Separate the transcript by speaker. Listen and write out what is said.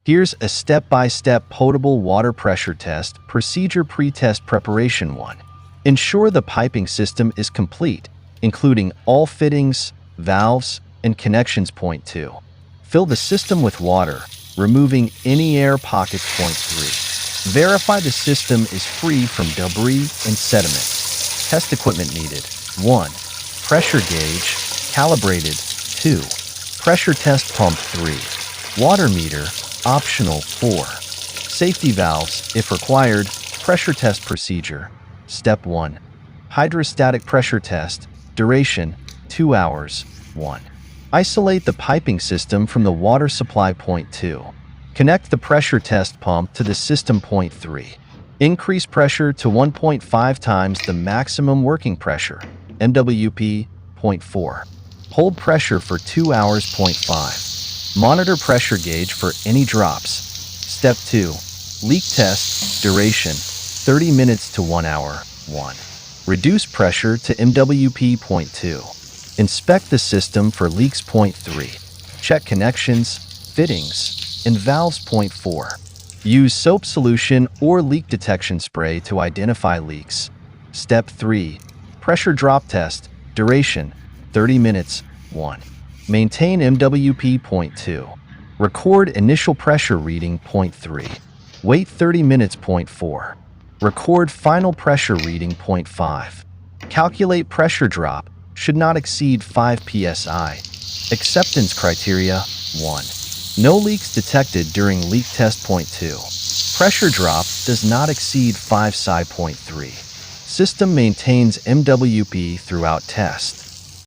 Speaker 1: Here's a step-by-step potable water pressure test procedure. Pretest preparation 1. Ensure the piping system is complete, including all fittings, valves, and connections. Point 2. Fill the system with water, removing any air pockets. Point 3. Verify the system is free from debris and sediment. Test equipment needed. 1. Pressure gauge, calibrated. 2. Pressure test pump. 3. Water meter, optional. 4. Safety valves, if required. Pressure test procedure. Step 1. Hydrostatic pressure test. Duration, 2 hours. 1. Isolate the piping system from the water supply. Point 2. Connect the pressure test pump to the system. Point 3. Increase pressure to 1.5 times the maximum working pressure, MWP. Point 4. Hold pressure for 2 hours. Point 5. Monitor pressure gauge for any drops. Step 2. Leak test. Duration, 30 minutes to 1 hour. 1. Reduce pressure to MWP. Point 2. Inspect the system for leaks. Point 3. Check connections, fittings, and valves. Point 4. Use soap solution or leak detection spray to identify leaks. Step 3. Pressure drop test. Duration, 30 minutes. 1. Maintain MWP. Point 2. Record initial pressure reading. Point 3. Wait 30 minutes. Point 4. Record final pressure reading. Point 5. Calculate pressure drop. Should not exceed 5 psi. Acceptance criteria. 1. No leaks detected during leak test. Point 2. Pressure drop does not exceed 5 psi. Point 3. System maintains MWP throughout test.